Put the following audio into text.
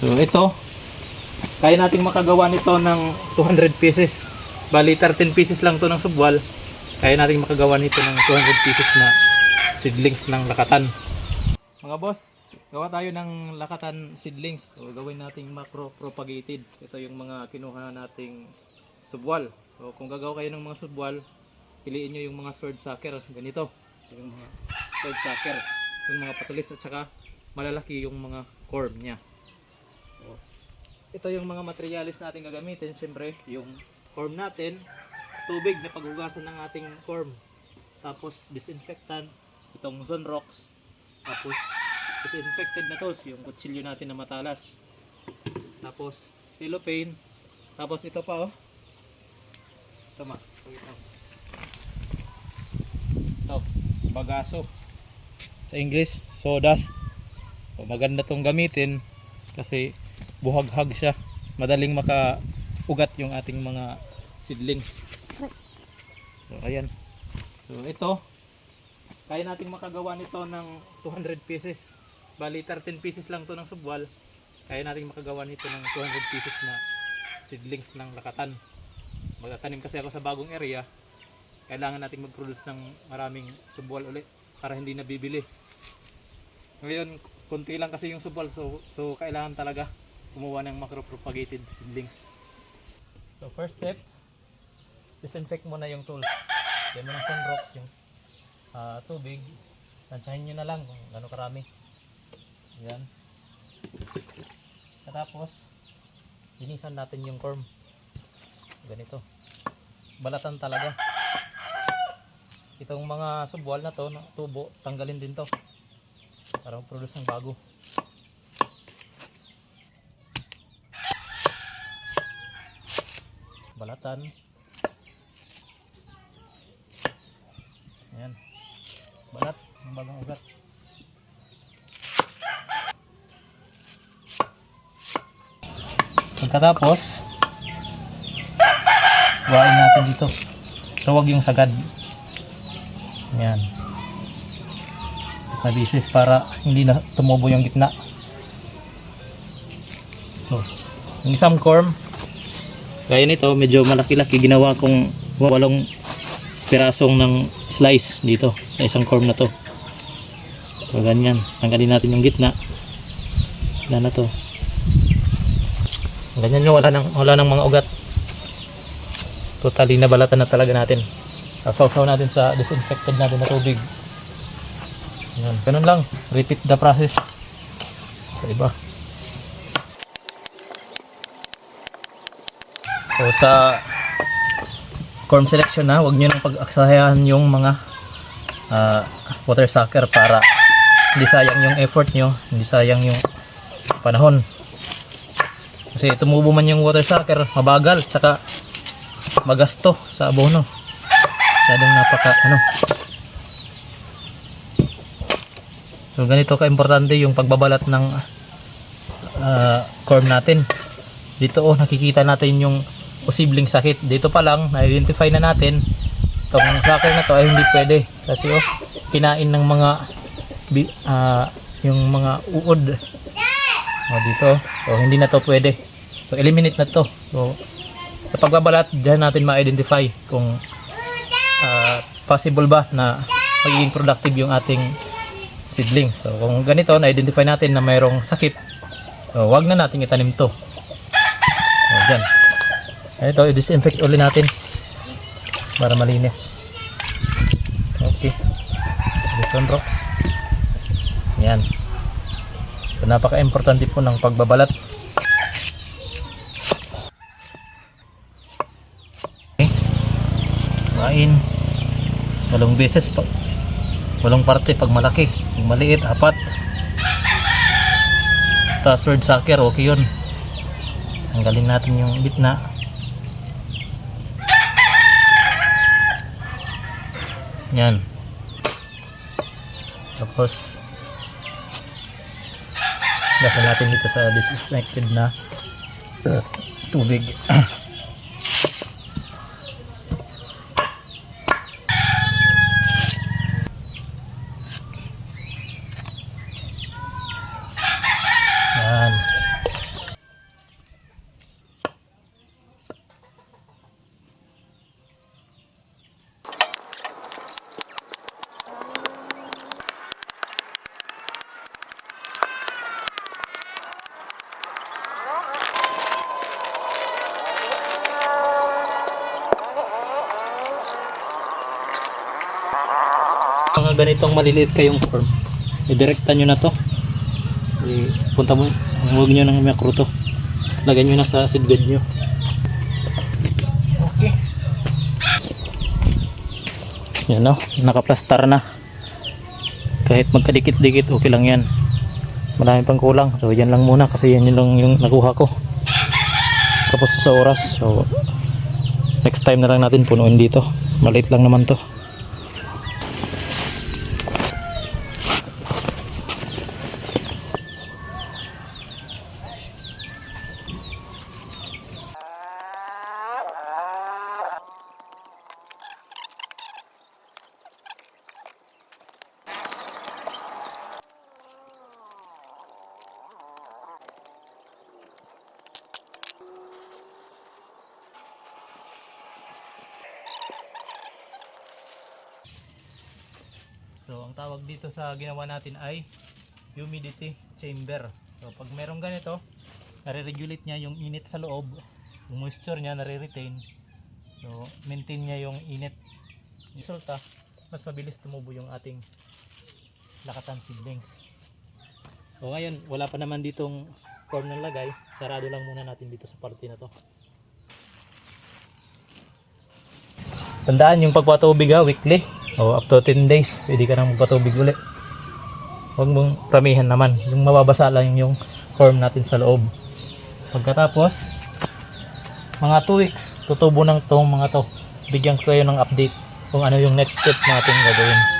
So ito, kaya nating makagawa nito ng 200 pieces. Bali 13 pieces lang to ng subwal. Kaya nating makagawa nito ng 200 pieces na seedlings ng lakatan. Mga boss, gawa tayo ng lakatan seedlings. So gawin nating macro propagated. Ito yung mga kinuha nating subwal. So kung gagawa kayo ng mga subwal, piliin nyo yung mga sword sucker. Ganito, yung mga sword sucker, yung mga patulis at saka malalaki yung mga corm nya. So, ito yung mga materialis natin gagamitin. Siyempre yung corm natin, tubig na paghugasan ng ating corm, tapos disinfectant, itong Zonrox, tapos disinfected na tos, yung kutsilyo natin na matalas, tapos cellophane, tapos ito pa tama, ito bagaso, sa English sawdust. So, maganda tong gamitin kasi buhaghag siya, madaling makaugat yung ating mga seedlings. So ayan, so ito kaya nating makagawa nito ng 200 pieces. Bali 13 pieces lang to ng subwal. Kaya nating makagawa nito ng 200 pieces na seedlings ng lakatan. Magtatanim kasi ako sa bagong area, kailangan nating mag-produce ng maraming subwal ulit para hindi nabibili. Ngayon konti lang kasi yung subwal, so kailangan talaga kumuha ng macro-propagated seedlings. So first step, disinfect muna yung tool. Diyan mo ng Zonrox yung tubig. Tansyahin nyo na lang kung gano'ng karami. Yan. Tapos linisan natin yung corm. Ganito. Balatan talaga. Itong mga subwal na to, tubo, tanggalin din to para mag-produce ng bago. Balatan. Ayan. Balat ng bagong ugat. Pagkatapos, buhain natin dito. So wag yung sagad. Ayan. Na bisis para hindi na tumubo yung gitna. So, yung isang corm, gaya nito, medyo malaki-laki, ginawa kong 8 pirasong ng slice dito sa isang corm na to. So ganyan, tanggalin natin yung gitna. Wala na to. Ganyan yung wala nang mga ugat. Totally nabalatan na talaga natin. Sausaw natin sa disinfected natin na tubig. Yan, ganun lang, repeat the process sa iba. So sa corm selection na, huwag nyo nang pag-aksayahan yung mga water sucker para hindi sayang yung effort nyo, hindi sayang yung panahon. Kasi tumubo man yung water sucker, mabagal, tsaka magasto sa abono. Masyadong So ganito ka-importante yung pagbabalat ng corm natin. Dito nakikita natin yung posibleng sakit. Dito pa lang na-identify na natin itong sucker na to ay hindi pwede kasi kinain ng mga yung mga uod dito. So hindi na to pwede. So eliminate na to. So sa pagbabalat diyan natin ma-identify kung possible ba na magiging productive yung ating seedlings. So kung ganito na-identify natin na mayroong sakit, so wag na natin itanim to. So dyan. Ito, i-disinfect ulit natin para malinis. Okay. Zonrox. Yan. So, napaka-importante po ng pagbabalat. Okay. Kain. 8 beses pa. 8 parte pag malaki. Pag maliit, 4. Basta sword sucker, okay yun. Tanggalin natin yung gitna. Yan. Tapos gasan natin dito sa disinfected na tubig. Yan. mga ganitong maliliit kayong form, idirekta nyo na to. Punta mo, huwag nyo ng macro to. Lagyan nyo na sa seedbed nyo. Okay. Yan o, nakaplastar na. Kahit magkadikit-dikit, okay lang yan. Marami pang kulang. So yan lang muna kasi yan lang yung nakuha ko. Tapos sa oras. So next time na lang natin punuin dito. Maliit lang naman to. So ang tawag dito sa ginawa natin ay humidity chamber. So pag merong ganito, nare-regulate niya yung init sa loob, yung moisture niya nare-retain. So maintain niya yung init. Resulta, mas mabilis tumubo yung ating lakatan seedlings. So ngayon, wala pa naman ditong corn na lagay, sarado lang muna natin dito sa parte na to. Tandaan yung pagpatubig weekly. O up to 10 days, pwede ka nang magpatubig ulit. Huwag mong ramihan naman. Yung mababasa lang yung corn natin sa loob. Pagkatapos, mga 2 weeks, tutubo ng tong mga to. Bigyan ko kayo ng update kung ano yung next step natin gagawin.